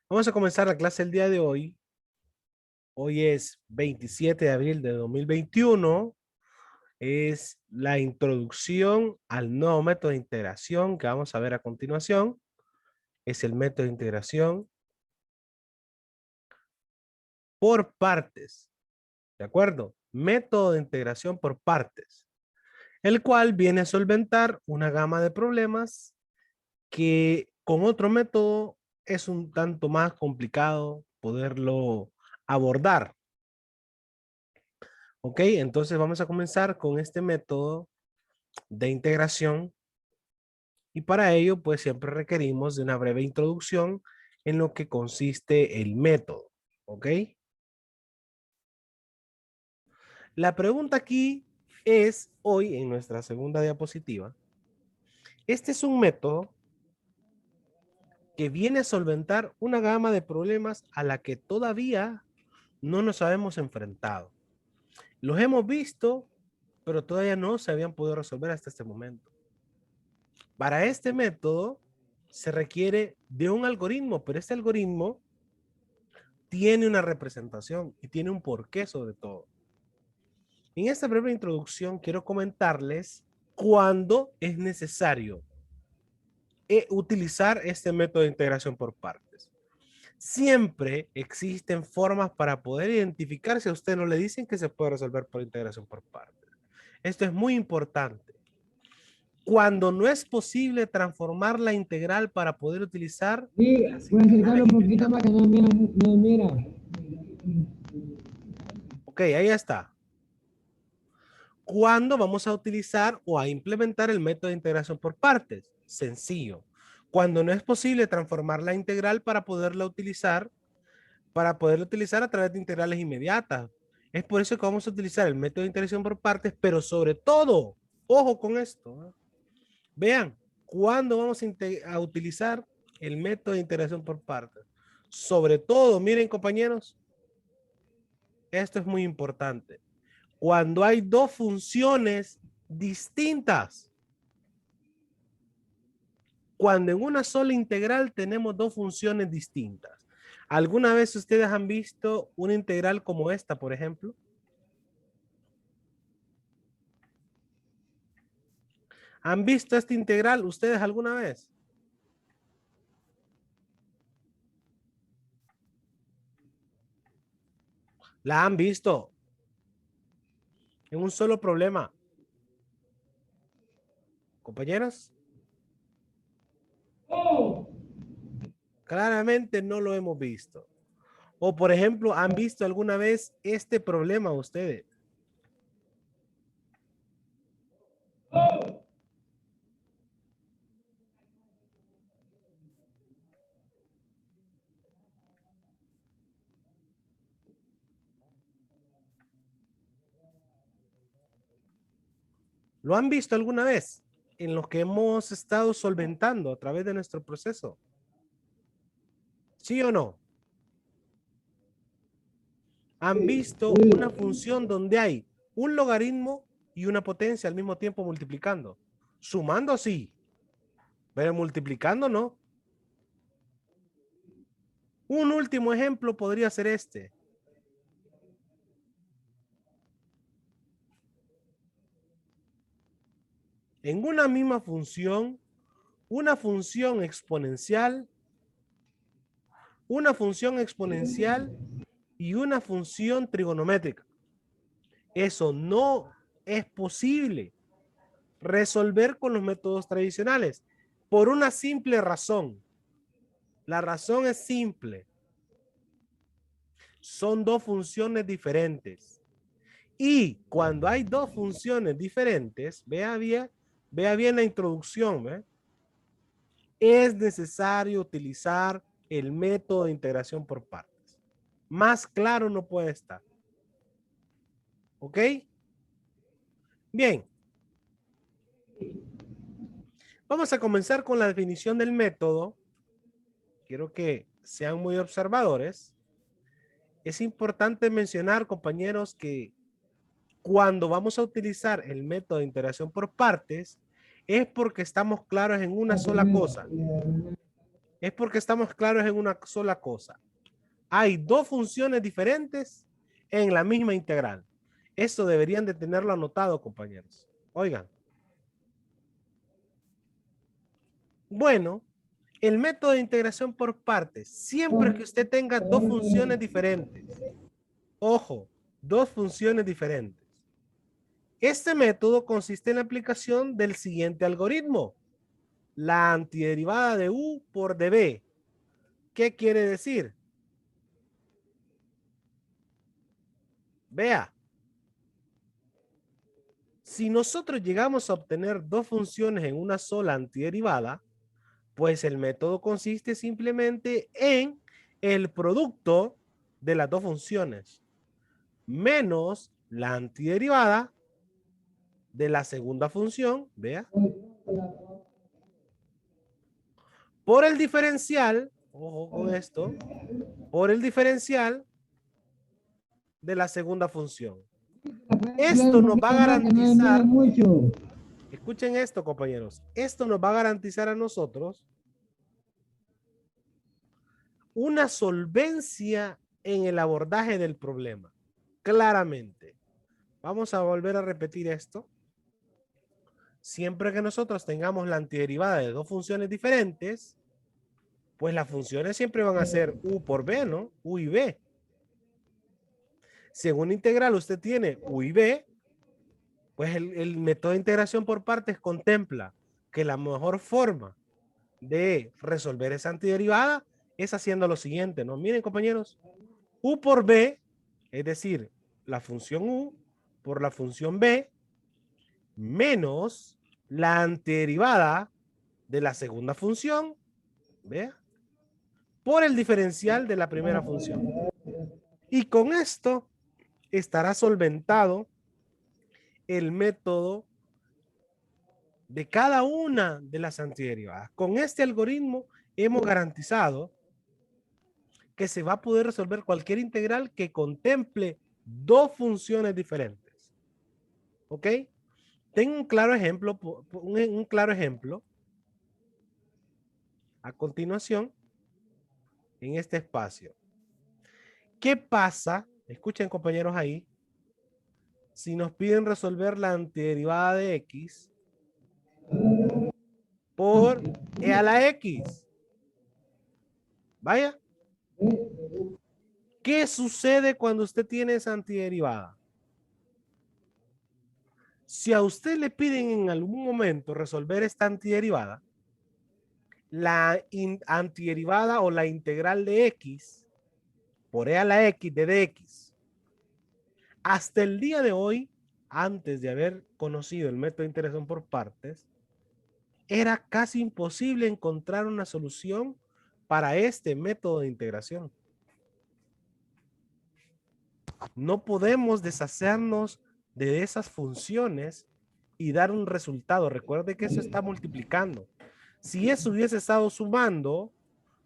Vamos a comenzar la clase el día de hoy. Hoy es 27 de abril de 2021. Es la introducción al nuevo método de integración que vamos a ver a continuación. Es el método de integración por partes. ¿De acuerdo? Método de integración por partes, el cual viene a solventar una gama de problemas que con otro método es un tanto más complicado poderlo abordar. Ok, entonces vamos a comenzar con este método de integración y para ello pues siempre requerimos de una breve introducción en lo que consiste el método. Ok, la pregunta aquí es hoy en nuestra segunda diapositiva. Este es un método que viene a solventar una gama de problemas a la que todavía no nos habemos enfrentado. Los hemos visto, pero todavía no se habían podido resolver hasta este momento. Para este método se requiere de un algoritmo, pero este algoritmo tiene una representación y tiene un porqué sobre todo. En esta breve introducción quiero comentarles cuándo es necesario utilizar este método de integración por partes. Siempre existen formas para poder identificar si a usted no le dicen que se puede resolver por integración por partes. Esto es muy importante. Cuando no es posible transformar la integral para poder utilizar Sí, las voy a acercarlo integrales un poquito inmediatas. para que no mira, no mira. Ok, ahí está. ¿Cuándo vamos a utilizar o a implementar el método de integración por partes? Sencillo. Cuando no es posible transformar la integral para poderla utilizar a través de integrales inmediatas. Es por eso que vamos a utilizar el método de integración por partes, pero sobre todo, ojo con esto, ¿eh? Vean, ¿cuándo vamos a utilizar el método de integración por partes? Sobre todo, miren compañeros, esto es muy importante. Cuando hay dos funciones distintas. Cuando en una sola integral tenemos dos funciones distintas. ¿Alguna vez ustedes han visto una integral como esta, por ejemplo? ¿Han visto esta integral ustedes alguna vez? ¿La han visto en un solo problema? Compañeros, claramente no lo hemos visto. O por ejemplo, ¿han visto alguna vez este problema ustedes? ¿Lo han visto alguna vez en lo que hemos estado solventando a través de nuestro proceso? ¿Sí o no? ¿Han visto una función donde hay un logaritmo y una potencia al mismo tiempo multiplicando? Sumando sí, pero multiplicando no. Un último ejemplo podría ser este. En una misma función, una función exponencial y una función trigonométrica. Eso no es posible resolver con los métodos tradicionales por una simple razón. La razón es simple. Son dos funciones diferentes. Y cuando hay dos funciones diferentes, vea bien la introducción, ¿eh? Es necesario utilizar el método de integración por partes. Más claro no puede estar. ¿Ok? Bien. Vamos a comenzar con la definición del método. Quiero que sean muy observadores. Es importante mencionar, compañeros, que cuando vamos a utilizar el método de integración por partes, es porque estamos claros en una sola cosa. es porque estamos claros en una sola cosa. Hay dos funciones diferentes en la misma integral. Esto deberían de tenerlo anotado, compañeros. Oigan. Bueno, el método de integración por partes, siempre que usted tenga dos funciones diferentes, ojo, dos funciones diferentes. Este método consiste en la aplicación del siguiente algoritmo. La antiderivada de u por db. ¿Qué quiere decir? Vea. Si nosotros llegamos a obtener dos funciones en una sola antiderivada, pues el método consiste simplemente en el producto de las dos funciones menos la antiderivada de la segunda función, vea, por el diferencial, ojo con esto, por el diferencial de la segunda función. Esto nos va a garantizar, escuchen esto, compañeros, esto nos va a garantizar a nosotros una solvencia en el abordaje del problema, claramente. Vamos a volver a repetir esto. Siempre que nosotros tengamos la antiderivada de dos funciones diferentes, pues las funciones siempre van a ser u por b, ¿no? U y b. Si en una integral usted tiene u y b, pues el método de integración por partes contempla que la mejor forma de resolver esa antiderivada es haciendo lo siguiente, ¿no? Miren, compañeros, u por b, es decir, la función u por la función b, menos la antiderivada de la segunda función, ¿vea? Por el diferencial de la primera función. Y con esto estará solventado el método de cada una de las antiderivadas. Con este algoritmo hemos garantizado que se va a poder resolver cualquier integral que contemple dos funciones diferentes. ¿Ok? Tengo un claro ejemplo, un claro ejemplo a continuación en este espacio. ¿Qué pasa? Escuchen, compañeros, ahí. Si nos piden resolver la antiderivada de x por e a la x. Vaya. ¿Qué sucede cuando usted tiene esa antiderivada? Si a usted le piden en algún momento resolver esta antiderivada, la antiderivada o la integral de x por e a la x de dx, hasta el día de hoy, antes de haber conocido el método de integración por partes, era casi imposible encontrar una solución para este método de integración. No podemos deshacernos de esas funciones y dar un resultado. Recuerde que eso está multiplicando. Si eso hubiese estado sumando,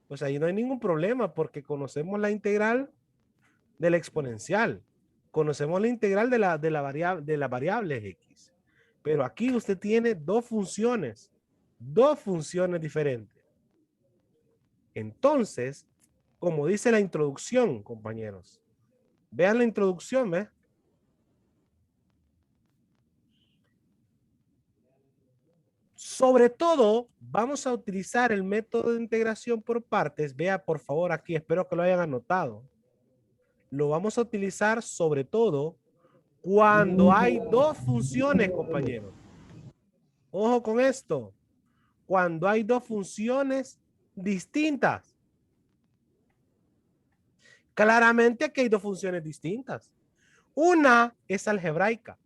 pues ahí no hay ningún problema porque conocemos la integral de la exponencial. Conocemos la integral de la variable x. Pero aquí usted tiene dos funciones diferentes. Entonces, como dice la introducción, compañeros, vean la introducción, ¿ves? Sobre todo, vamos a utilizar el método de integración por partes. Vea, por favor, aquí, espero que lo hayan anotado. Lo vamos a utilizar sobre todo cuando hay dos funciones, compañeros. Ojo con esto. Cuando hay dos funciones distintas. Claramente aquí hay dos funciones distintas. Una es algebraica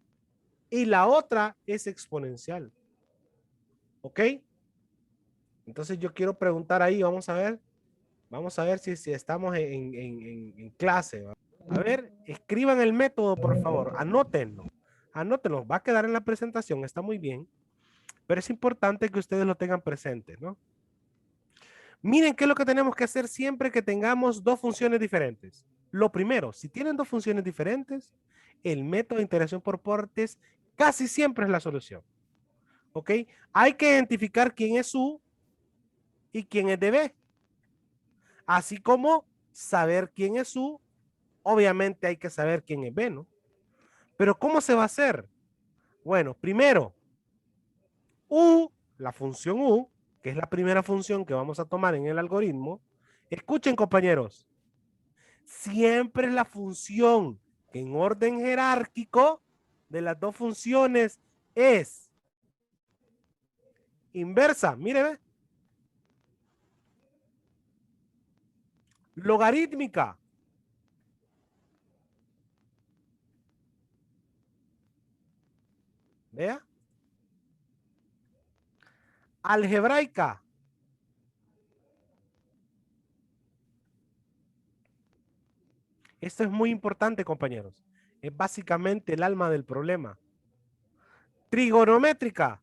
y la otra es exponencial. ¿Ok? Entonces yo quiero preguntar ahí, vamos a ver si estamos en clase. A ver, escriban el método, por favor, anótenlo. Anótenlo, va a quedar en la presentación, está muy bien, pero es importante que ustedes lo tengan presente, ¿no? Miren qué es lo que tenemos que hacer siempre que tengamos dos funciones diferentes. Lo primero, si tienen dos funciones diferentes, el método de integración por partes casi siempre es la solución. ¿Ok? Hay que identificar quién es U y quién es DB. Así como saber quién es U, obviamente hay que saber quién es B, ¿no? Pero ¿cómo se va a hacer? Bueno, primero, U, la función U, que es la primera función que vamos a tomar en el algoritmo, escuchen compañeros, siempre es la función que en orden jerárquico de las dos funciones es inversa, mire, ve, logarítmica, vea, algebraica. Esto es muy importante, compañeros. Es básicamente el alma del problema. Trigonométrica.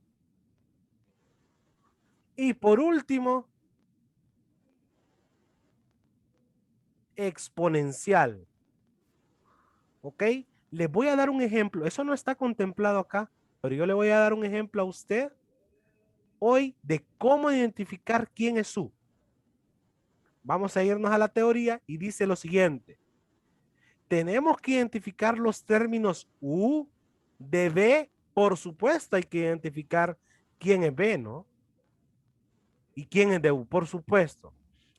Y por último, exponencial. ¿Ok? Les voy a dar un ejemplo. Eso no está contemplado acá, pero yo le voy a dar un ejemplo a usted hoy de cómo identificar quién es U. Vamos a irnos a la teoría y dice lo siguiente. Tenemos que identificar los términos U, de B, por supuesto hay que identificar quién es B, ¿no? Y quién es de U, por supuesto.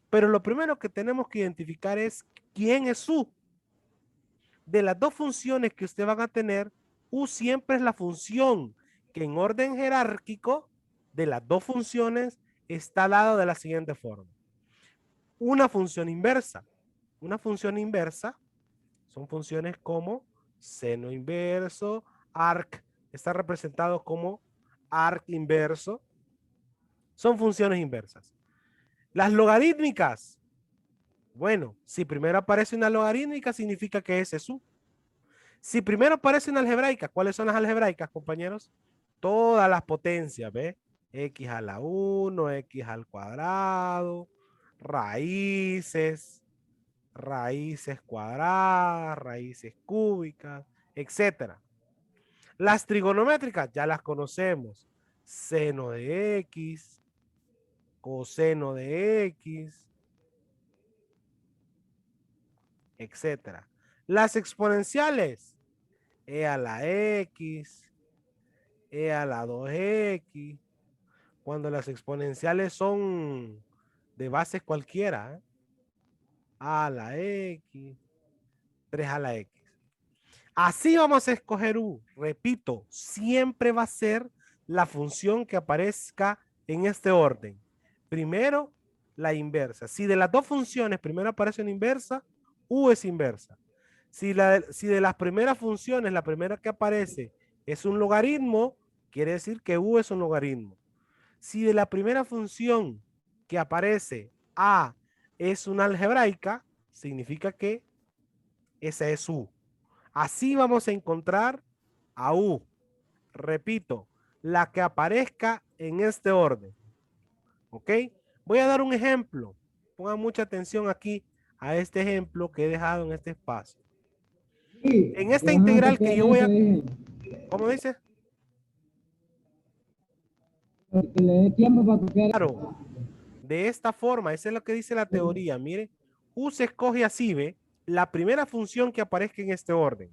Pero lo primero que tenemos que identificar es quién es U. De las dos funciones que usted van a tener, U siempre es la función que en orden jerárquico de las dos funciones está dado de la siguiente forma. Una función inversa. Una función inversa son funciones como seno inverso, arc, está representado como arc inverso. Son funciones inversas. Las logarítmicas. Bueno, si primero aparece una logarítmica, significa que ese es U. Si primero aparece una algebraica, ¿cuáles son las algebraicas, compañeros? Todas las potencias, ¿ve? X a la 1, X al cuadrado, raíces, raíces cuadradas, raíces cúbicas, etcétera. Las trigonométricas ya las conocemos. Seno de X, coseno de X, etcétera. Las exponenciales, e a la X, e a la 2X, cuando las exponenciales son de bases cualquiera, ¿eh? A la X, 3 a la X. Así vamos a escoger U. Repito, siempre va a ser la función que aparezca en este orden. Primero, la inversa. Si de las dos funciones primero aparece una inversa, U es inversa. Si de las primeras funciones, la primera que aparece es un logaritmo, quiere decir que U es un logaritmo. Si de la primera función que aparece A es una algebraica, significa que esa es U. Así vamos a encontrar a U. Repito, la que aparezca en este orden. ¿Ok? Voy a dar un ejemplo. Pongan mucha atención aquí a este ejemplo que he dejado en este espacio. Sí, En esta vamos a integral que copiar yo voy eso, a... dije. ¿Cómo dice? Que le dé tiempo para copiar. Claro, de esta forma, esa es lo que dice la teoría. Mire, U se escoge así, ¿ve? La primera función que aparezca en este orden.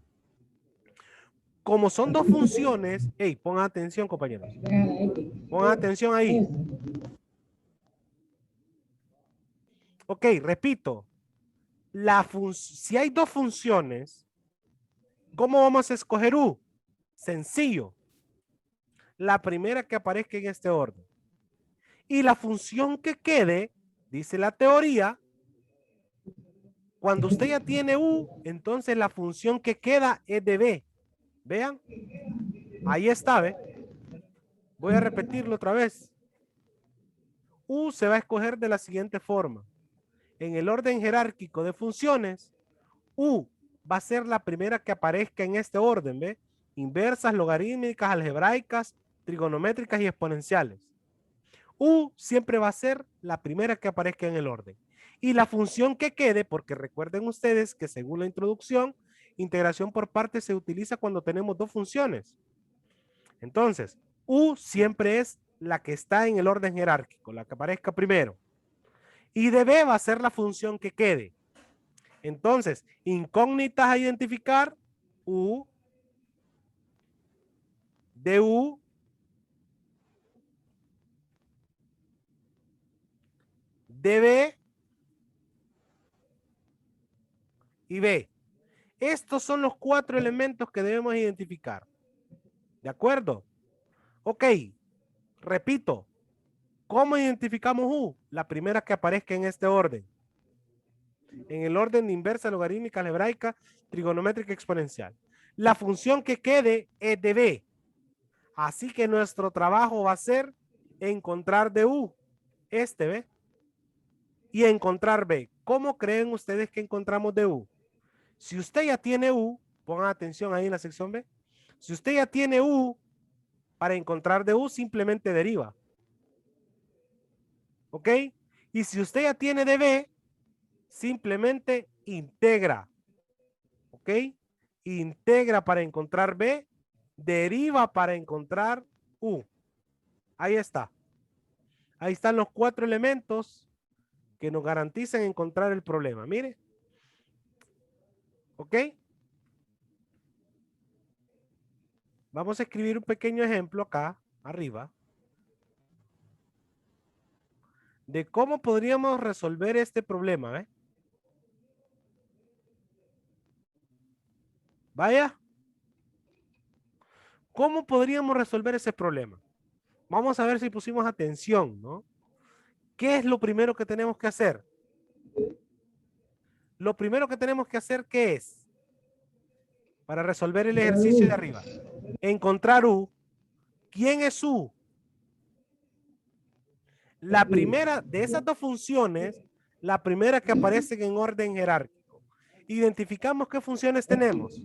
Como son dos funciones, hey, pongan atención, compañeros. Deja la X. Pongan atención ahí. Es. Ok, repito. Si hay dos funciones, ¿cómo vamos a escoger U? Sencillo. La primera que aparezca en este orden. Y la función que quede, dice la teoría, cuando usted ya tiene U, entonces la función que queda es de B. Vean, ahí está, ¿ve? Voy a repetirlo otra vez. U se va a escoger de la siguiente forma. En el orden jerárquico de funciones, U va a ser la primera que aparezca en este orden, ¿ve? Inversas, logarítmicas, algebraicas, trigonométricas y exponenciales. U siempre va a ser la primera que aparezca en el orden. Y la función que quede, porque recuerden ustedes que según la introducción, integración por partes se utiliza cuando tenemos dos funciones. Entonces, U siempre es la que está en el orden jerárquico, la que aparezca primero. Y de B va a ser la función que quede. Entonces, incógnitas a identificar, U, du, db y B. Estos son los 4 elementos que debemos identificar. ¿De acuerdo? Ok, repito. ¿Cómo identificamos U? La primera que aparezca en este orden. En el orden de inversa, logarítmica, algebraica, trigonométrica, exponencial. La función que quede es de B. Así que nuestro trabajo va a ser encontrar de U. Este, ¿ve? Y encontrar B. ¿Cómo creen ustedes que encontramos de U? Si usted ya tiene U, pongan atención ahí en la sección B. Si usted ya tiene U, para encontrar de U simplemente deriva. ¿Ok? Y si usted ya tiene de B, simplemente integra. ¿Ok? Integra para encontrar B, deriva para encontrar U. Ahí está. Ahí están los 4 elementos que nos garantizan encontrar el problema. Mire. ¿Ok? Vamos a escribir un pequeño ejemplo acá, arriba, de cómo podríamos resolver este problema. Vaya. ¿Cómo podríamos resolver ese problema? Vamos a ver si pusimos atención, ¿no? ¿Qué es lo primero que tenemos que hacer? Lo primero que tenemos que hacer, ¿qué es? Para resolver el ejercicio de arriba. Encontrar U. ¿Quién es U? La primera de esas dos funciones, la primera que aparece en orden jerárquico. Identificamos qué funciones tenemos.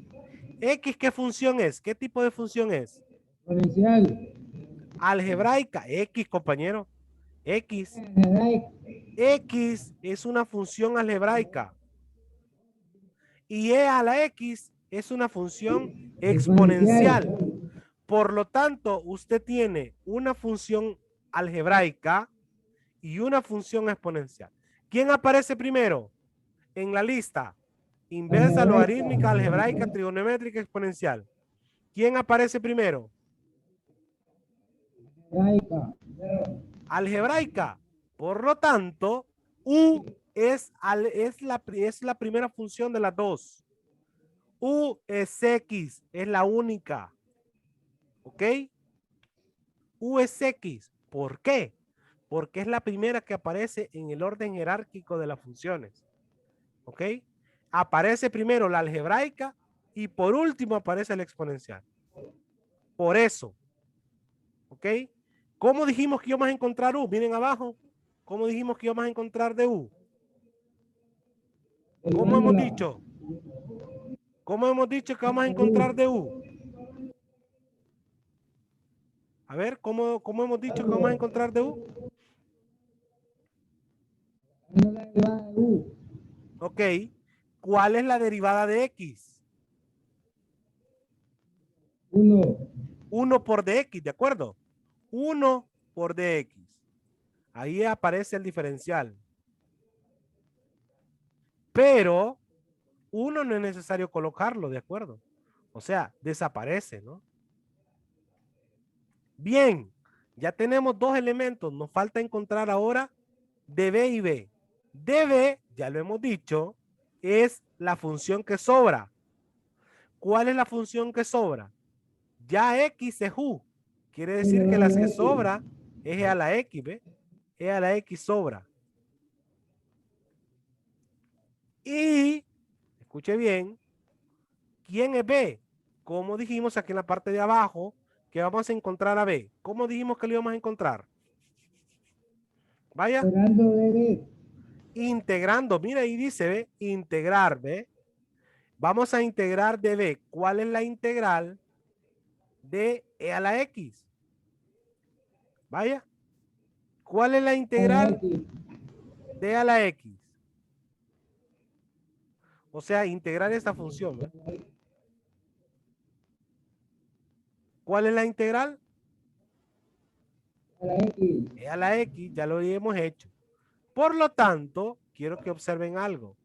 X, ¿qué función es? ¿Qué tipo de función es? Exponencial. Algebraica. X, compañero. X. X es una función algebraica. Y e a la X es una función Exponencial. exponencial. Por lo tanto, usted tiene una función algebraica y una función exponencial. ¿Quién aparece primero en la lista? Inversa, logarítmica, algebraica, trigonométrica, exponencial. ¿Quién aparece primero? Algebraica. Algebraica. Por lo tanto, U es la primera función de las dos. U es X, es la única. ¿Ok? U es X. ¿Por qué? Porque es la primera que aparece en el orden jerárquico de las funciones. ¿Ok? Aparece primero la algebraica y por último aparece la exponencial. Por eso. ¿Ok? ¿Cómo dijimos que íbamos a encontrar U? Miren abajo. ¿Cómo dijimos que íbamos a encontrar de U? ¿Cómo hemos dicho? ¿Cómo hemos dicho que vamos a encontrar de U? A ver, ¿cómo hemos dicho que vamos a encontrar de U? Ok. ¿Cuál es la derivada de X? 1. 1 por dx, ¿de acuerdo? 1 por dx. Ahí aparece el diferencial. Pero 1 no es necesario colocarlo, ¿de acuerdo? O sea, desaparece, ¿no? Bien, ya tenemos 2 elementos. Nos falta encontrar ahora db y b. db, ya lo hemos dicho, es la función que sobra. ¿Cuál es la función que sobra? Ya x es u. Quiere decir que la que sobra es e a la x, ¿ve? E a la x sobra. Y, escuche bien, ¿quién es B? Como dijimos aquí en la parte de abajo, que vamos a encontrar a B. ¿Cómo dijimos que lo íbamos a encontrar? Vaya. Integrando, mira ahí dice, ¿ve? Integrar, ¿ve? Vamos a integrar de B. ¿Cuál es la integral de e a la x? Vaya. ¿Cuál es la integral de e a la x? O sea, integrar esta función, ¿ve? ¿Cuál es la integral? E a la x, ya lo hemos hecho. Por lo tanto, quiero que observen algo.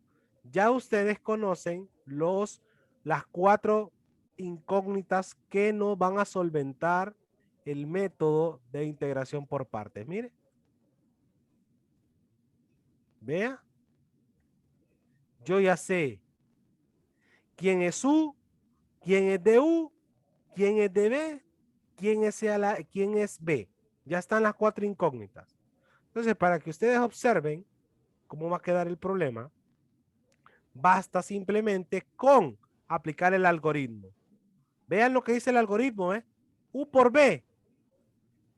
Ya ustedes conocen las 4 incógnitas que nos van a solventar el método de integración por partes. Mire. Vea. Yo ya sé quién es U, quién es de U, quién es de B, quién es B. Ya están las 4 incógnitas. Entonces, para que ustedes observen cómo va a quedar el problema, basta simplemente con aplicar el algoritmo. Vean lo que dice el algoritmo, ¿eh? U por B.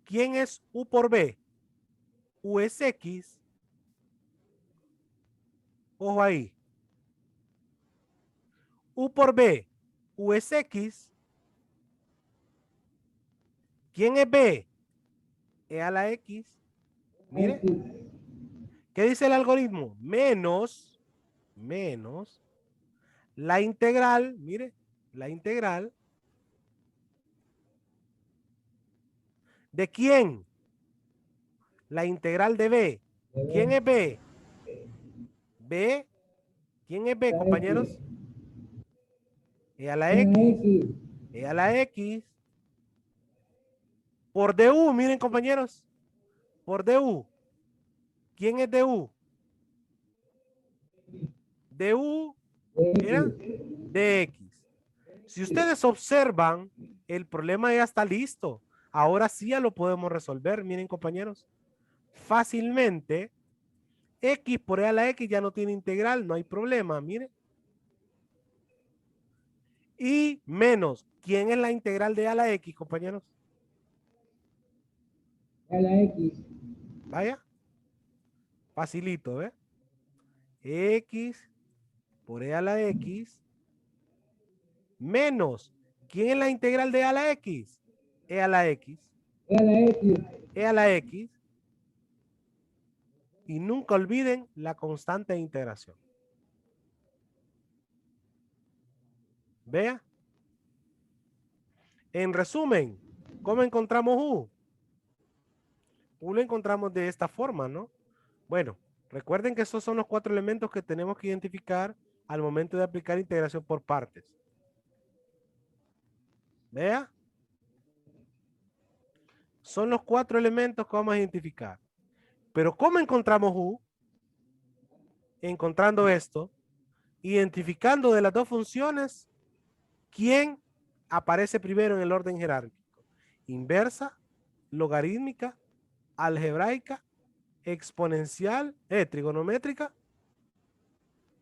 ¿Quién es U por B? U es X. Ojo ahí. U por B. U es X. ¿Quién es B? E a la X. Mire. ¿Qué dice el algoritmo? Menos la integral, mire, la integral ¿de quién? La integral de B. ¿Quién es B? B. ¿Quién es B, compañeros? E a la X. E a la X. Por DU, miren, compañeros. Por DU. ¿Quién es DU? DU era DX. Si ustedes observan, el problema ya está listo. Ahora sí ya lo podemos resolver, miren, compañeros. Fácilmente, X por E a la X ya no tiene integral, no hay problema, miren. Y menos, ¿quién es la integral de E a la X, compañeros? A la X. Vaya, facilito, ¿eh? X por E a la X menos, ¿quién es la integral de E a la X? E a la X. A la X. E a la X. Y nunca olviden la constante de integración. Vea. En resumen, ¿cómo encontramos U? U lo encontramos de esta forma, ¿no? Bueno, recuerden que esos son los 4 elementos que tenemos que identificar al momento de aplicar integración por partes. Vea. Son los 4 elementos que vamos a identificar. Pero ¿cómo encontramos U? Encontrando esto, identificando de las 2 funciones, ¿quién aparece primero en el orden jerárquico? Inversa, logarítmica, algebraica, exponencial, trigonométrica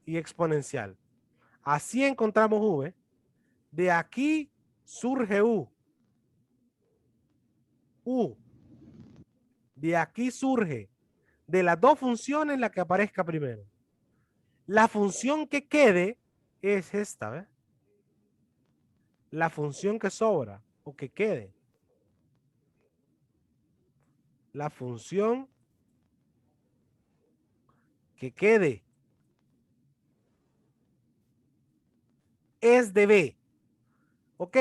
y exponencial. Así encontramos U. De aquí surge U. U. De aquí surge de las 2 funciones la que aparezca primero. La función que quede es esta, ¿ves? La función que sobra o que quede. La función que quede es de B. Ok.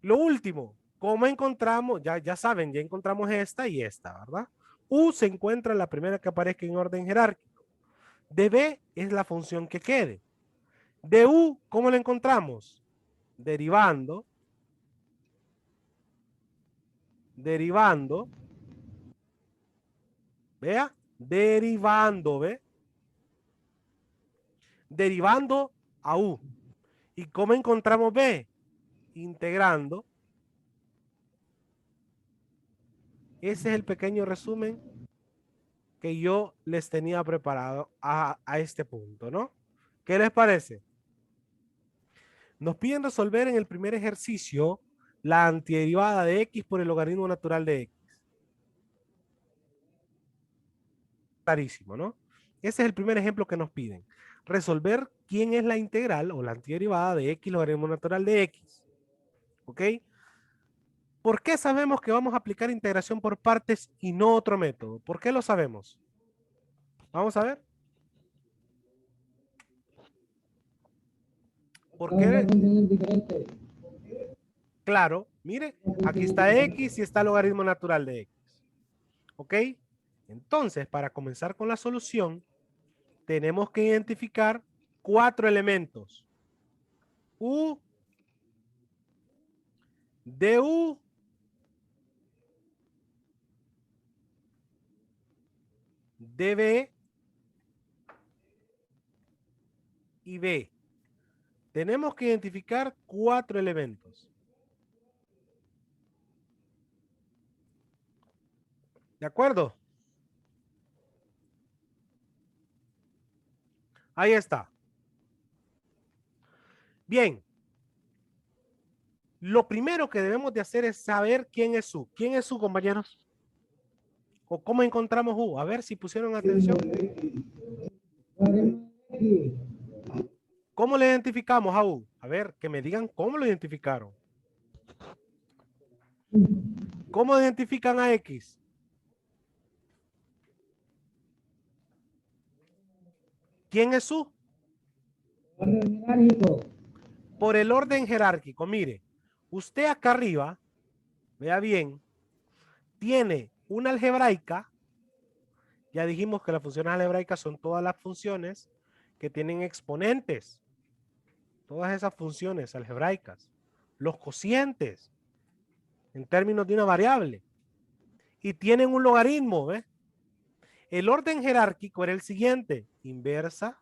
Lo último, ¿cómo encontramos? Ya saben, ya encontramos esta y esta, ¿verdad? U se encuentra la primera que aparezca en orden jerárquico. De B es la función que quede. De U, ¿cómo la encontramos? Derivando. Vea, derivando, ¿ve? Derivando a U. ¿Y cómo encontramos B? Integrando. Ese es el pequeño resumen que yo les tenía preparado a este punto, ¿no? ¿Qué les parece? Nos piden resolver en el primer ejercicio la antiderivada de X por el logaritmo natural de X. Clarísimo, ¿no? Ese es el primer ejemplo que nos piden. Resolver quién es la integral o la antiderivada de X logaritmo natural de X. ¿Ok? ¿Por qué sabemos que vamos a aplicar integración por partes y no otro método? ¿Por qué lo sabemos? Vamos a ver. ¿Por qué? Claro, mire, aquí está X y está logaritmo natural de X. ¿Ok? Entonces, para comenzar con la solución, tenemos que identificar 4 elementos. U, DU, DB y B. Tenemos que identificar 4 elementos. ¿De acuerdo? Ahí está. Bien. Lo primero que debemos de hacer es saber quién es U. ¿Quién es U, compañeros? ¿O cómo encontramos U? A ver si pusieron atención. ¿Cómo le identificamos a U? A ver, que me digan cómo lo identificaron. ¿Cómo identifican a X? ¿Quién es U? Orden jerárquico. Por el orden jerárquico. Mire, usted acá arriba, vea bien, tiene una algebraica. Ya dijimos que las funciones algebraicas son todas las funciones que tienen exponentes. Todas esas funciones algebraicas. Los cocientes, en términos de una variable. Y tienen un logaritmo, ¿ves? El orden jerárquico era el siguiente: inversa,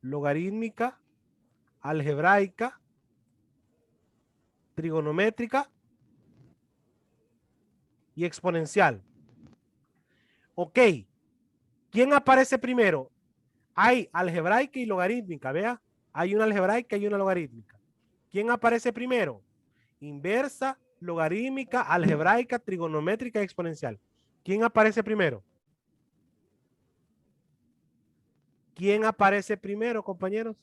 logarítmica, algebraica, trigonométrica y exponencial. Ok, ¿quién aparece primero? Hay algebraica y logarítmica, vea. Hay una algebraica y una logarítmica. ¿Quién aparece primero? Inversa, logarítmica, algebraica, trigonométrica y exponencial. ¿Quién aparece primero? ¿Quién aparece primero, compañeros?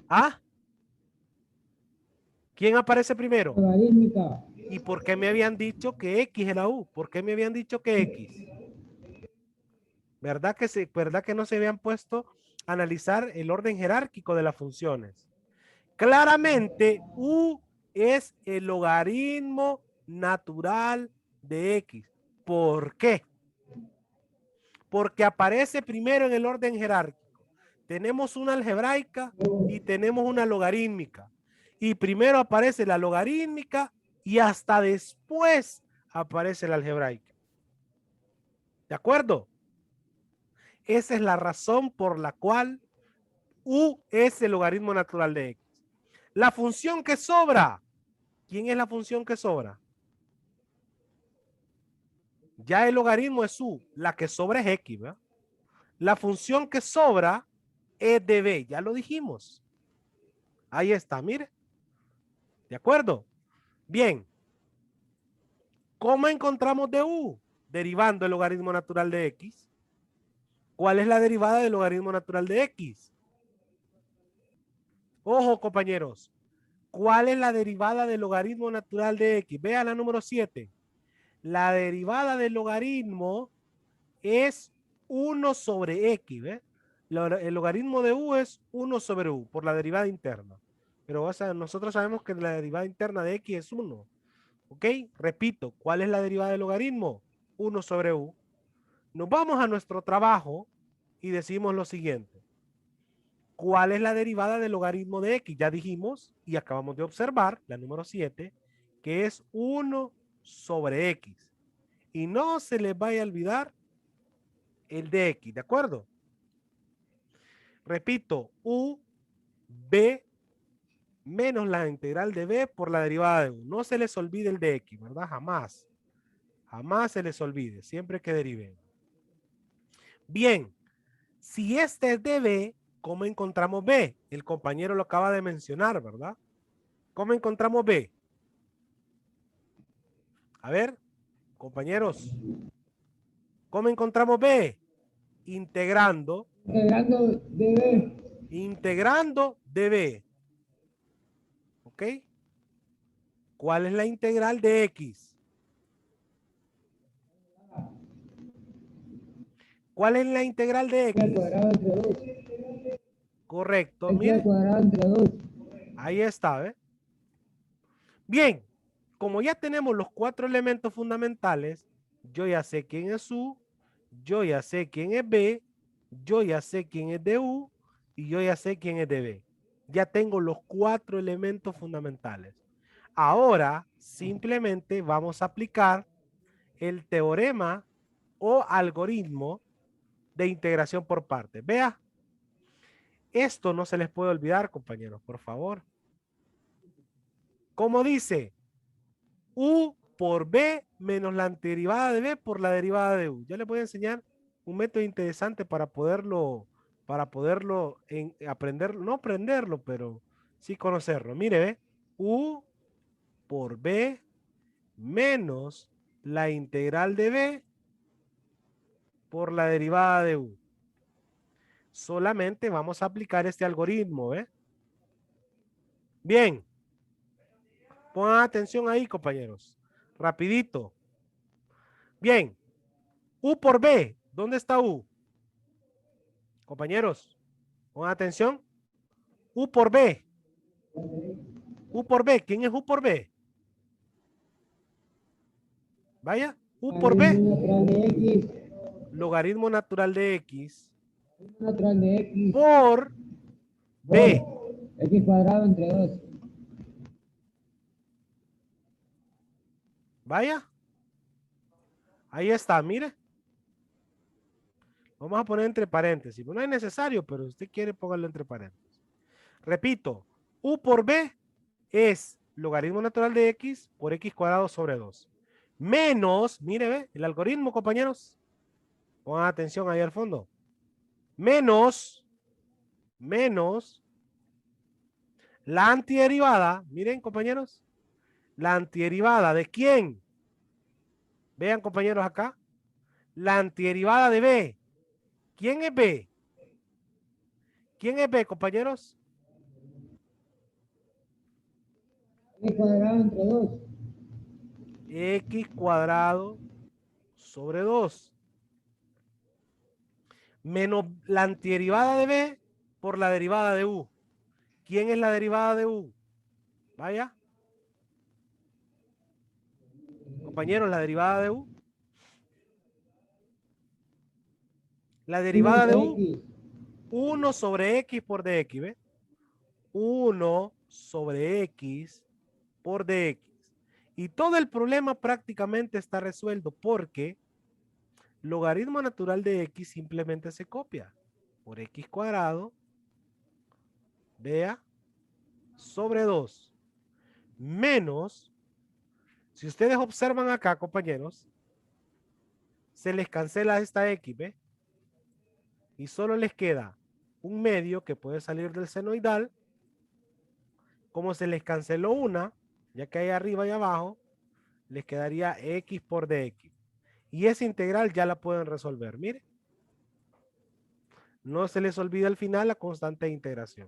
¿Ah? ¿Quién aparece primero? Logarítmica. ¿Y por qué me habían dicho que X era U? ¿Por qué me habían dicho que X? ¿Verdad que no se habían puesto a analizar el orden jerárquico de las funciones? Claramente, U es el logaritmo natural de X. ¿Por qué? Porque aparece primero en el orden jerárquico. Tenemos una algebraica y tenemos una logarítmica. Y primero aparece la logarítmica y hasta después aparece la algebraica. ¿De acuerdo? Esa es la razón por la cual U es el logaritmo natural de X. La función que sobra. ¿Quién es la función que sobra? Ya el logaritmo es U. La que sobra es X, ¿verdad? La función que sobra es de B. Ya lo dijimos. Ahí está, mire. ¿De acuerdo? Bien. ¿Cómo encontramos de U? Derivando el logaritmo natural de X. ¿Cuál es la derivada del logaritmo natural de X? Ojo, compañeros. ¿Cuál es la derivada del logaritmo natural de X? Vea la número 7. La derivada del logaritmo es 1 sobre X. ¿Ve? El logaritmo de U es 1 sobre U por la derivada interna. Pero o sea, nosotros sabemos que la derivada interna de X es 1. ¿Ok? Repito, ¿cuál es la derivada del logaritmo? 1 sobre U. Nos vamos a nuestro trabajo y decimos lo siguiente. ¿Cuál es la derivada del logaritmo de X? Ya dijimos y acabamos de observar, la número 7, que es 1 sobre X. Y no se les vaya a olvidar el de X, ¿de acuerdo? Repito, U, B, menos la integral de B por la derivada de U. No se les olvide el de X, ¿verdad? Jamás. Jamás se les olvide, siempre que deriven. Bien, si este es de B, ¿cómo encontramos B? El compañero lo acaba de mencionar, ¿verdad? ¿Cómo encontramos B? A ver, compañeros, ¿cómo encontramos B? Integrando. Integrando de B. ¿Ok? ¿Cuál es la integral de X? ¿Cuál es la integral de X? Correcto, mire. Ahí está, ¿eh? Bien, como ya tenemos los 4 elementos fundamentales, yo ya sé quién es U, yo ya sé quién es B, yo ya sé quién es de U y yo ya sé quién es de B. Ya tengo los 4 elementos fundamentales. Ahora simplemente vamos a aplicar el teorema o algoritmo de integración por partes. Vea, esto no se les puede olvidar, compañeros, por favor. ¿Cómo dice? U por B menos la antiderivada de B por la derivada de U. Yo les voy a enseñar un método interesante para poderlo aprenderlo, no aprenderlo, pero sí conocerlo. Mire, ve, U por B menos la integral de B por la derivada de U. Solamente vamos a aplicar este algoritmo, ¿ve? Bien, pongan atención ahí, compañeros. Rapidito. Bien, U por B, ¿dónde está U? Compañeros, pongan atención. U por B. U por B, ¿quién es U por B? Vaya, U por B. Logaritmo natural de X. Logaritmo natural de X Natural de X. por B. Por X cuadrado entre 2. Vaya, ahí está, mire. Vamos a poner entre paréntesis. No es necesario, pero si usted quiere, póngalo entre paréntesis. Repito, U por B es logaritmo natural de X por X cuadrado sobre 2. Menos, mire, ve, el algoritmo, compañeros. Pongan atención ahí al fondo. Menos la antiderivada, miren, compañeros, la antiderivada de quién. Vean, compañeros, acá. La antiderivada de B. ¿Quién es B? ¿Quién es B, compañeros? X cuadrado entre 2. X cuadrado sobre 2. Menos la antiderivada de B por la derivada de U. ¿Quién es la derivada de U? Vaya. Compañeros, la derivada de U. La derivada de U, 1 sobre X por DX, ¿ve? 1 sobre X por DX. Y todo el problema prácticamente está resuelto porque logaritmo natural de X simplemente se copia por X cuadrado, vea, sobre 2, menos, si ustedes observan acá, compañeros, se les cancela esta X, ¿ve? Y solo les queda un medio que puede salir del senoidal. Como se les canceló una, ya que hay arriba y abajo, les quedaría X por DX. Y esa integral ya la pueden resolver. Mire. No se les olvida al final la constante de integración.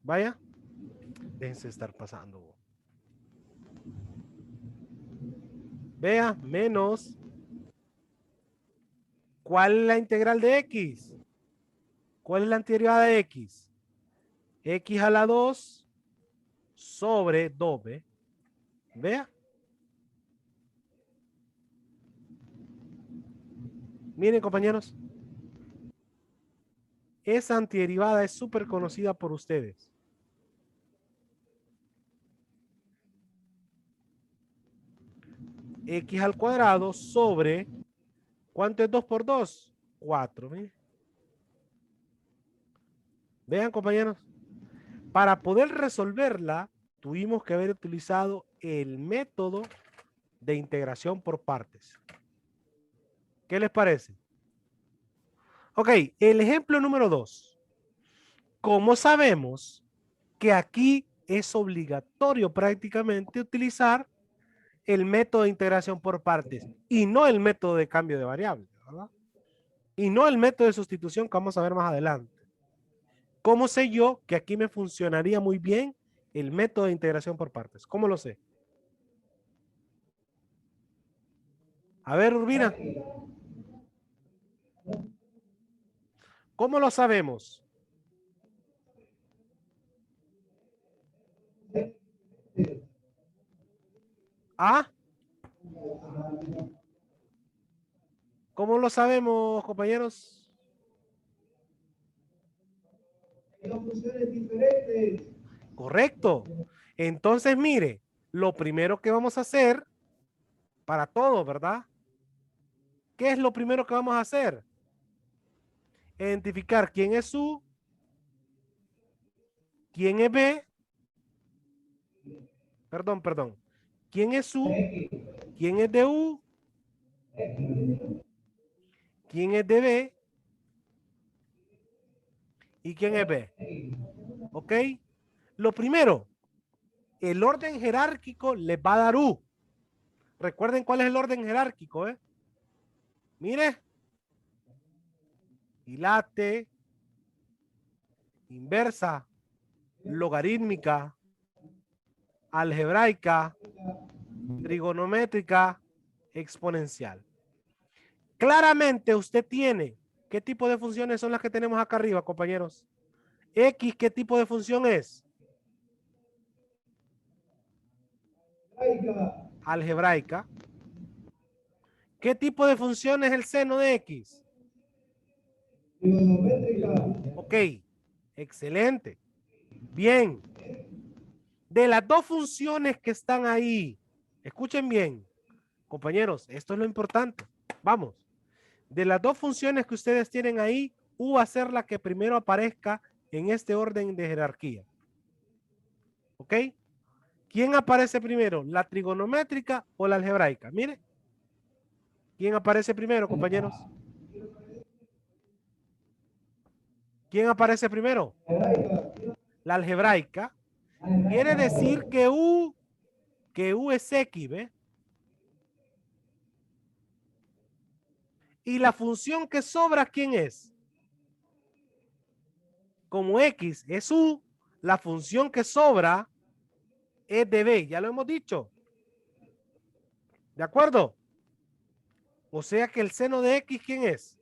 Vaya. Déjense estar pasando. Vea, menos. ¿Cuál es la integral de X? ¿Cuál es la antiderivada de X? X a la 2 sobre 2B. Vea. Miren, compañeros. Esa antiderivada es súper conocida por ustedes. X al cuadrado sobre, ¿cuánto es 2 por 2? 4. Vean, compañeros. Para poder resolverla, tuvimos que haber utilizado el método de integración por partes. ¿Qué les parece? Ok, el ejemplo número 2. ¿Cómo sabemos que aquí es obligatorio prácticamente utilizar el método de integración por partes y no el método de cambio de variables, ¿verdad? Y no el método de sustitución que vamos a ver más adelante. ¿Cómo sé yo que aquí me funcionaría muy bien el método de integración por partes? ¿Cómo lo sé? A ver, Urbina. ¿Cómo lo sabemos? ¿Ah? ¿Cómo lo sabemos, compañeros? Dos funciones diferentes. Correcto. Entonces, mire, lo primero que vamos a hacer para todo, ¿verdad? ¿Qué es lo primero que vamos a hacer? Identificar quién es U, quién es B, perdón. ¿Quién es U? ¿Quién es de U? ¿Quién es de B? ¿Y quién es B? ¿Ok? Lo primero, el orden jerárquico les va a dar U. Recuerden cuál es el orden jerárquico, ¿eh? Mire. Dilate, inversa, logarítmica, algebraica, trigonométrica, exponencial. Claramente usted tiene, ¿qué tipo de funciones son las que tenemos acá arriba, compañeros? X, ¿qué tipo de función es? Algebraica. ¿Qué tipo de función es el seno de X? Trigonométrica. Ok, excelente. Bien, de las dos funciones que están ahí, escuchen bien, compañeros, esto es lo importante. Vamos. De las dos funciones que ustedes tienen ahí, U va a ser la que primero aparezca en este orden de jerarquía. ¿Ok? ¿Quién aparece primero? ¿La trigonométrica o la algebraica? Mire. ¿Quién aparece primero, compañeros? ¿Quién aparece primero? La algebraica. Quiere decir que U es X, ¿ve? Y la función que sobra, ¿quién es? Como X es U, la función que sobra es de B. Ya lo hemos dicho. ¿De acuerdo? O sea que el seno de X, ¿quién es?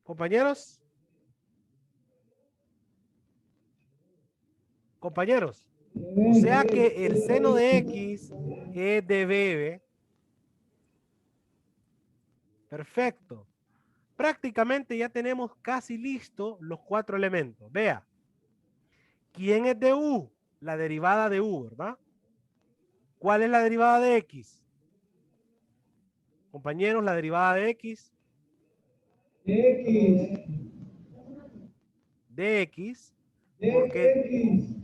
Compañeros. Compañeros. O sea que el seno de X es de B, ¿ve? Perfecto. Prácticamente ya tenemos casi listos los cuatro elementos. Vea. ¿Quién es de U? La derivada de U, ¿verdad? ¿Cuál es la derivada de X? Compañeros, la derivada de X. X. De X. De Porque X.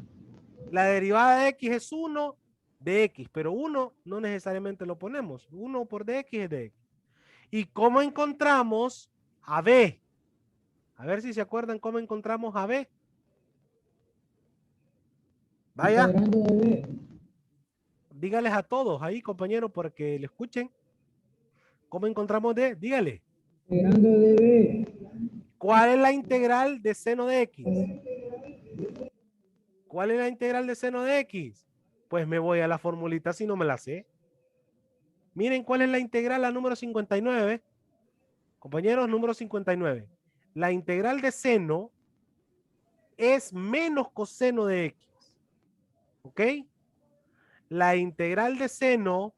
la derivada de X es 1 de X, pero 1 no necesariamente lo ponemos. 1 por dx es dx. ¿Y cómo encontramos a B? A ver si se acuerdan cómo encontramos a B. Vaya, Cuadrando de B. dígales a todos ahí, compañeros, para que lo escuchen. ¿Cómo encontramos D? Dígale. Cuadrando de B. ¿Cuál es la integral de seno de X? ¿Cuál es la integral de seno de X? Pues me voy a la formulita si no me la sé. Miren cuál es la integral, la número 59. Compañeros, número 59. La integral de seno es menos coseno de X. ¿Ok? La integral de seno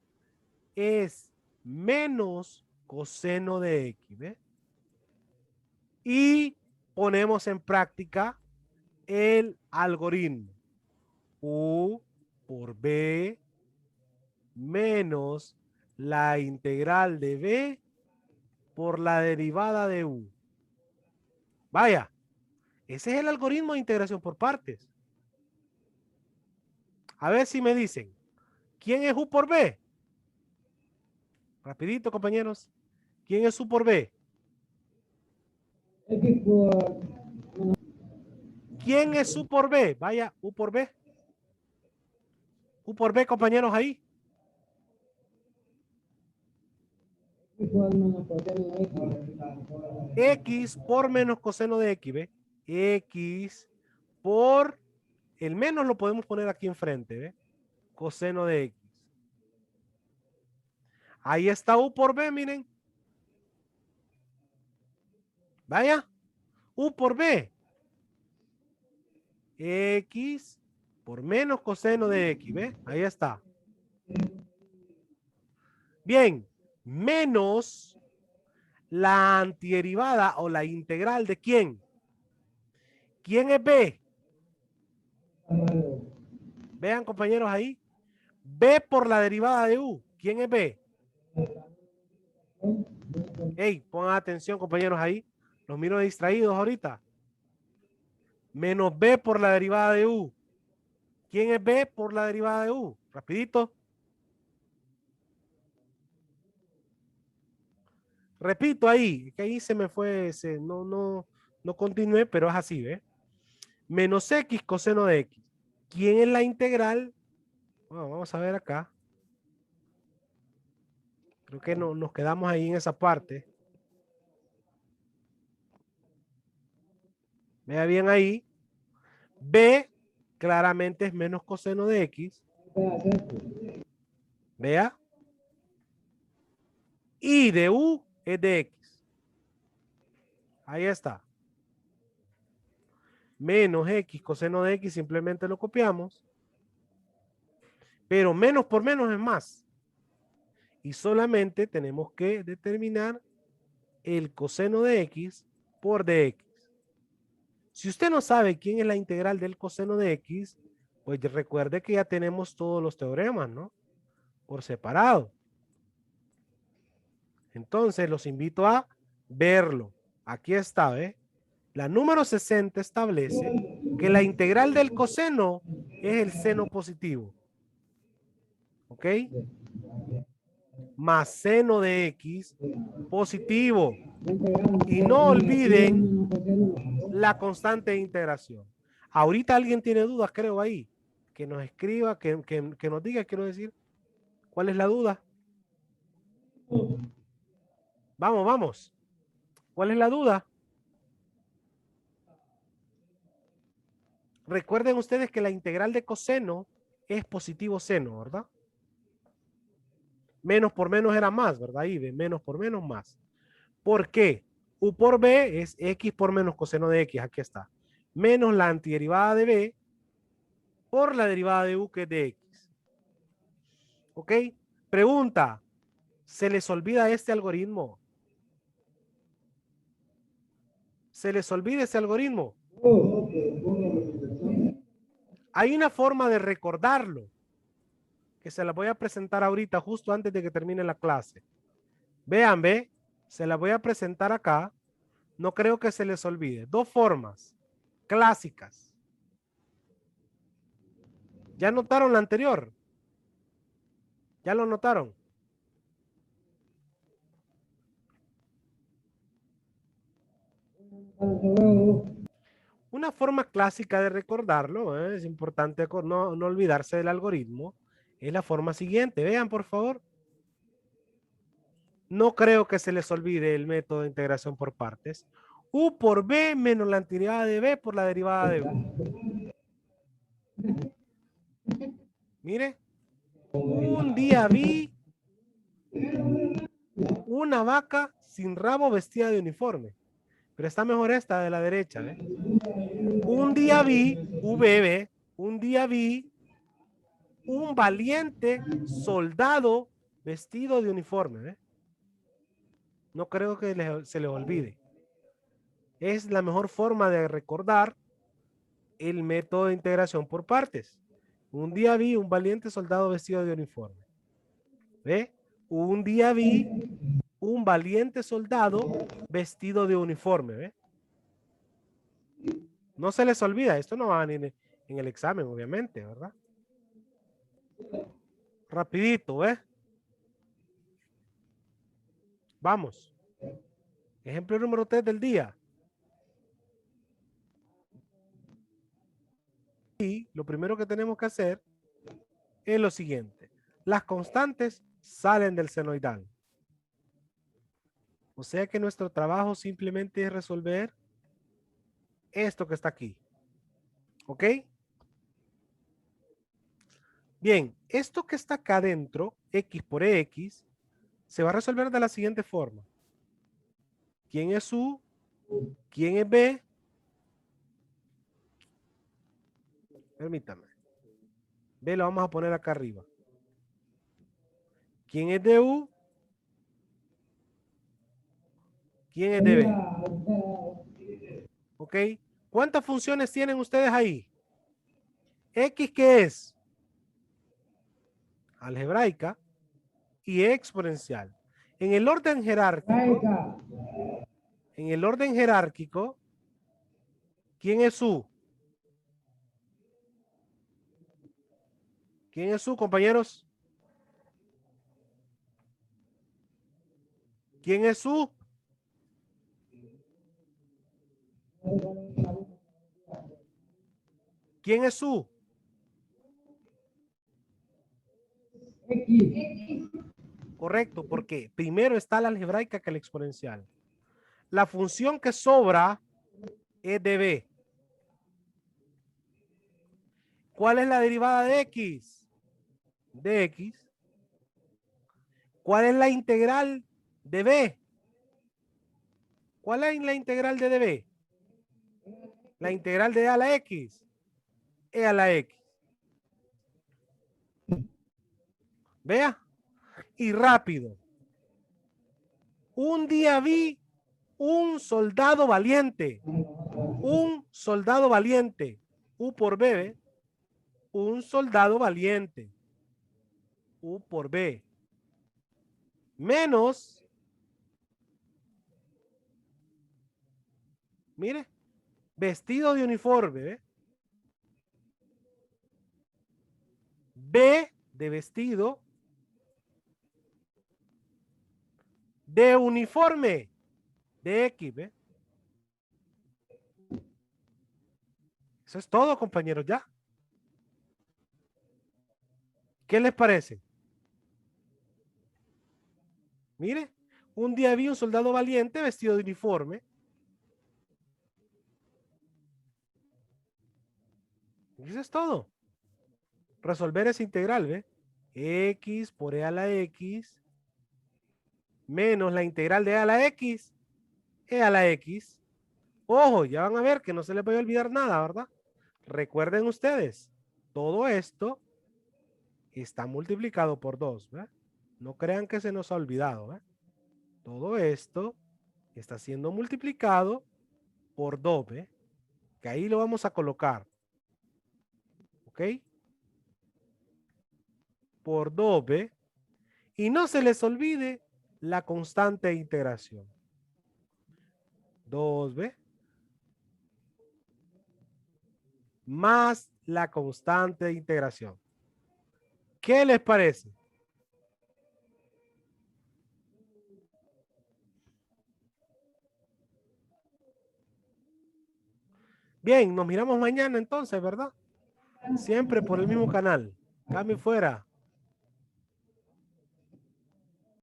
es menos coseno de X. ¿Ve? Y ponemos en práctica el algoritmo. U por B menos la integral de B por la derivada de U. Vaya, ese es el algoritmo de integración por partes. A ver si me dicen, ¿quién es U por B? Rapidito, compañeros. ¿Quién es U por B? X por ¿Quién es U por B? Vaya, U por B. U por B, compañeros, ahí. X por menos coseno de X. X por menos coseno de X, ¿ve? X por, el menos lo podemos poner aquí enfrente, ¿ve? Coseno de X. Ahí está U por B, miren. Vaya, U por B. X por menos coseno de X, ¿ve? Ahí está. Bien, menos la antiderivada o la integral de ¿quién? ¿Quién es B? Vean, compañeros, ahí. B por la derivada de U. ¿Quién es B? Hey, pongan atención, compañeros, ahí. Los miro distraídos ahorita. Menos B por la derivada de U. ¿Quién es B por la derivada de U? Rapidito. Repito ahí, que ahí se me fue, no continué, pero es así, ¿ve? Menos X coseno de X. ¿Quién es la integral? Bueno, vamos a ver acá. Creo que no, nos quedamos ahí en esa parte. Vea bien ahí. B claramente es menos coseno de X. Vea. Y de U es de X. Ahí está. Menos X coseno de X simplemente lo copiamos. Pero menos por menos es más. Y solamente tenemos que determinar el coseno de X por dx. Si usted no sabe quién es la integral del coseno de X, pues recuerde que ya tenemos todos los teoremas, ¿no? Por separado. Entonces los invito a verlo. Aquí está, ¿ve? La número 60 establece que la integral del coseno es el seno positivo. ¿Ok? Más seno de X positivo. Y no olviden la constante de integración. Ahorita alguien tiene dudas, creo, ahí. Que nos escriba, que nos diga, quiero decir, ¿cuál es la duda? Vamos, vamos. ¿Cuál es la duda? Recuerden ustedes que la integral de coseno es positivo seno, ¿verdad? Menos por menos era más, ¿verdad? Ahí de menos por menos más. ¿Por qué? U por B es X por menos coseno de X, aquí está. Menos la antiderivada de B por la derivada de U que es de X. ¿Ok? Pregunta, ¿se les olvida este algoritmo? ¿Se les olvida ese algoritmo? Hay una forma de recordarlo que se la voy a presentar ahorita justo antes de que termine la clase. Vean, ve, se la voy a presentar acá. No creo que se les olvide. Dos formas clásicas. ¿Ya notaron la anterior? ¿Ya lo notaron? Una forma clásica de recordarlo, es importante no olvidarse del algoritmo, es la forma siguiente. Vean, por favor. No creo que se les olvide el método de integración por partes. U por B menos la antiderivada de B por la derivada de U. Mire, un día vi una vaca sin rabo vestida de uniforme. Pero está mejor esta de la derecha, ¿eh? Un día vi, VB, un día vi un valiente soldado vestido de uniforme, ¿eh? No creo que se le olvide. Es la mejor forma de recordar el método de integración por partes. Un día vi un valiente soldado vestido de uniforme. ¿Ve? Un día vi un valiente soldado vestido de uniforme. ¿Ve? No se les olvida, esto no va en el examen, obviamente, ¿verdad? Rapidito, ¿ves? Vamos. Ejemplo número 3 del día. Y lo primero que tenemos que hacer es lo siguiente. Las constantes salen del senoidal. O sea que nuestro trabajo simplemente es resolver esto que está aquí. ¿Ok? Bien, esto que está acá adentro, X por X, se va a resolver de la siguiente forma. ¿Quién es U? ¿Quién es B? Permítame. B lo vamos a poner acá arriba. ¿Quién es de U? ¿Quién es de B? ¿Ok? ¿Cuántas funciones tienen ustedes ahí? X, ¿qué es? Algebraica y exponencial. En el orden jerárquico, ¿quién es U? ¿Quién es U, compañeros? ¿Quién es U? ¿Quién es U? X. Correcto, porque primero está la algebraica que la exponencial. La función que sobra es de B. ¿Cuál es la derivada de X? De X. ¿Cuál es la integral de B? ¿Cuál es la integral de B? La integral de A a la X. E a la X. Vea. Y rápido. Un día vi un soldado valiente. Un soldado valiente. U por B. ¿Ve? Un soldado valiente. U por B. Menos. Mire. Vestido de uniforme. ¿Ve? B de vestido. De uniforme. De X. ¿Ve? Eso es todo, compañeros, ya. ¿Qué les parece? Mire, un día vi un soldado valiente vestido de uniforme. Eso es todo. Resolver esa integral, ¿ve? X por E a la X menos la integral de E a la X, E a la X. Ojo, ya van a ver que no se les va a olvidar nada, ¿verdad? Recuerden ustedes, todo esto está multiplicado por 2, ¿ve? No crean que se nos ha olvidado, ¿ve? Todo esto está siendo multiplicado por 2, ¿ve? Que ahí lo vamos a colocar. ¿Ok? Por 2b. Y no se les olvide la constante de integración. 2b más la constante de integración. ¿Qué les parece? Bien, nos miramos mañana entonces, ¿verdad? Siempre por el mismo canal. Cambio fuera.